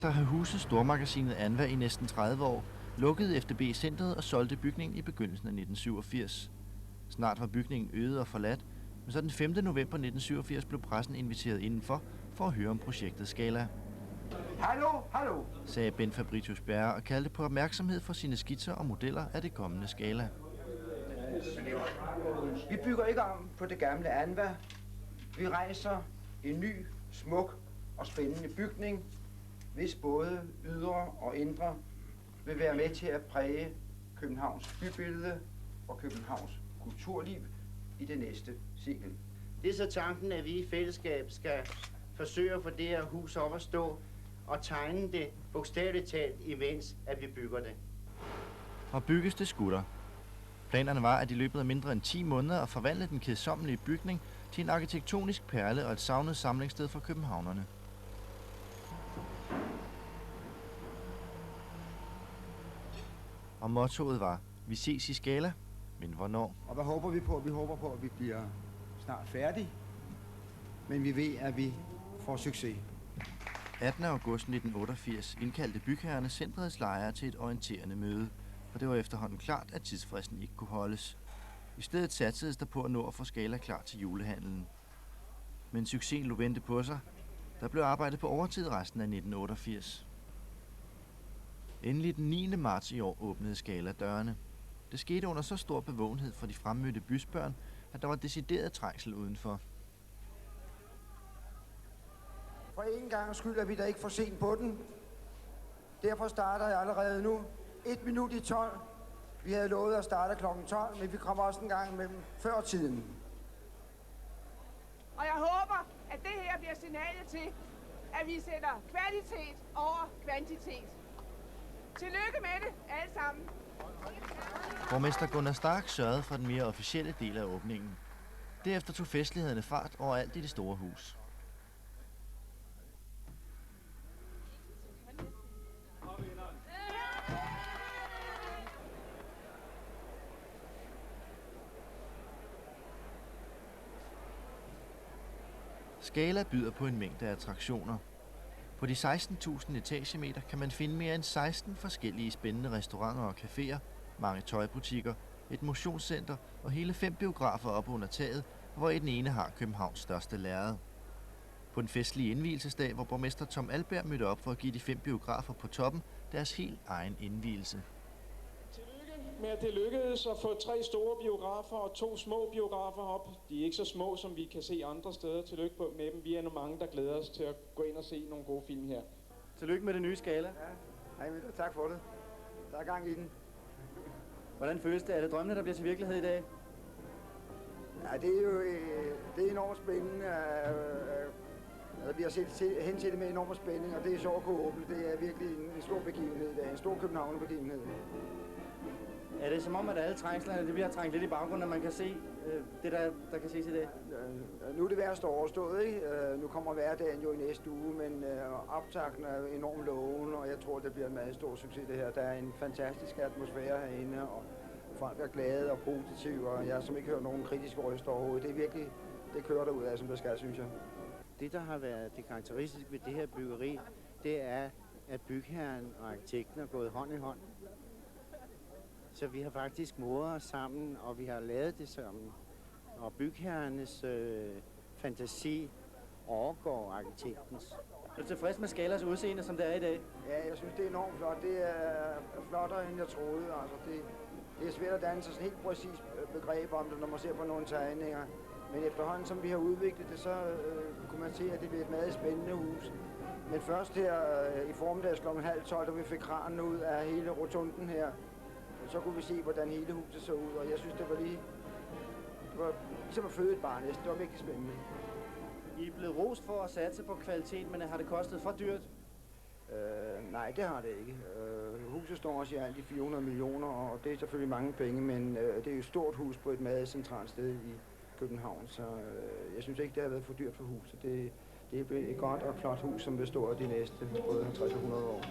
Der har huset stormagasinet Anva i næsten 30 år, lukkede FDB-centret og solgte bygningen i begyndelsen af 1987. Snart var bygningen øde og forladt, men så den 5. november 1987 blev pressen inviteret indenfor for at høre om projektet Scala. Hallo, Sagde Ben Fabricius Bjerre og kaldte på opmærksomhed for sine skitser og modeller af det kommende Scala. Vi bygger ikke om på det gamle Anva. Vi rejser en ny, smuk og spændende bygning, hvis både ydre og indre vil være med til at præge Københavns bybillede og Københavns kulturliv i det næste sekel. Det er så tanken, at vi i fællesskab skal forsøge at få det her hus op at stå og tegne det bogstaveligt talt, imens at vi bygger det. Og bygges det skutter. Planerne var, at i løbet af mindre end 10 måneder at forvandle den kedsommelige bygning til en arkitektonisk perle og et savnet samlingssted for københavnerne. Og mottoet var, vi ses i Scala, men hvornår? Og hvad håber vi på? Vi håber på, at vi bliver snart færdige, men vi ved, at vi får succes. 18. august 1988 indkaldte bygherrerne centrets lejere til et orienterende møde, for det var efterhånden klart, at tidsfristen ikke kunne holdes. I stedet satsedes der på at nå at få Scala klar til julehandlen. Men succesen lå vente på sig. Der blev arbejdet på overtid resten af 1988. Endelig den 9. marts i år åbnede Scala dørene. Det skete under så stor bevågenhed for de fremmødte bysbørn, at der var decideret trængsel udenfor. For en gang skyld er vi da ikke for sent på den. Derfor starter jeg allerede nu. 1 minut i 12. Vi havde lovet at starte kl. 12, men vi kommer også en gang imellem før tiden. Og jeg håber, at det her bliver signalet til, at vi sætter kvalitet over kvantitet. Tillykke med det, alle sammen. Borgmester Gunnar Stark sørgede for den mere officielle del af åbningen. Derefter tog festlighederne fart overalt i det store hus. Scala byder på en mængde attraktioner. På de 16.000 etagemeter kan man finde mere end 16 forskellige spændende restauranter og caféer, mange tøjbutikker, et motionscenter og hele 5 biografer op under taget, hvor den ene har Københavns største lærred. På den festlige indvielsesdag, hvor borgmester Tom Alberg mødte op for at give de 5 biografer på toppen deres helt egen indvielse. Med at det lykkedes at få 3 store biografer og 2 små biografer op. De er ikke så små, som vi kan se andre steder. Tillykke med dem. Vi er mange, der glæder os til at gå ind og se nogle gode film her. Tillykke med det nye Scala. Ja, hej med det. Tak for det. Der er gang i den. Hvordan føles det? Er det drømmene, der bliver til virkelighed i dag? Ja, det er jo det er enormt spændende. Vi har set hen til det med enorm spænding, og det er sjovt at kunne åbne. Det er virkelig en stor begivenhed. Det er en stor København-begivenhed. Er det som om, at alle trængslerne det bliver trængt lidt i baggrunden, at man kan se det, der kan ses i dag? Nu er det værste overstået, ikke? Nu kommer hverdagen jo i næste uge, men optakten er enormt lovende, og jeg tror, det bliver en meget stor succes det her. Der er en fantastisk atmosfære herinde, og folk er glade og positive, og jeg har som ikke hørt nogen kritiske røster overhovedet. Det er virkelig, det kører derud af, som det skal, synes jeg. Det, der har været det karakteristiske ved det her byggeri, det er, at bygherren og arkitekten er gået hånd i hånd. Så vi har faktisk moret os sammen, og vi har lavet det sammen. Og bygherrenes fantasi overgår arkitektens. Er du tilfreds med Scalas udseende, som det er i dag? Ja, jeg synes, det er enormt flot. Det er flottere, end jeg troede. Altså, det er svært at danne sig sådan helt præcis begreb om det, når man ser på nogle tegninger. Men efterhånden, som vi har udviklet det, så kunne man se, at det bliver et meget spændende hus. Men først her i formiddags kl. 11:30, da vi fik kranen ud af hele rotunden her, så kunne vi se, hvordan hele huset så ud, og jeg synes, det var ligesom at føde et barn næsten. Det var virkelig spændende. I er blevet rost for at satse på kvalitet, men har det kostet for dyrt? Nej, det har det ikke. Huset står også i alt i 400 millioner, og det er selvfølgelig mange penge, men det er jo et stort hus på et meget centralt sted i København, så jeg synes ikke, det har været for dyrt for huset. Det er et godt og flot hus, som består af de næste både 50 og 100 år.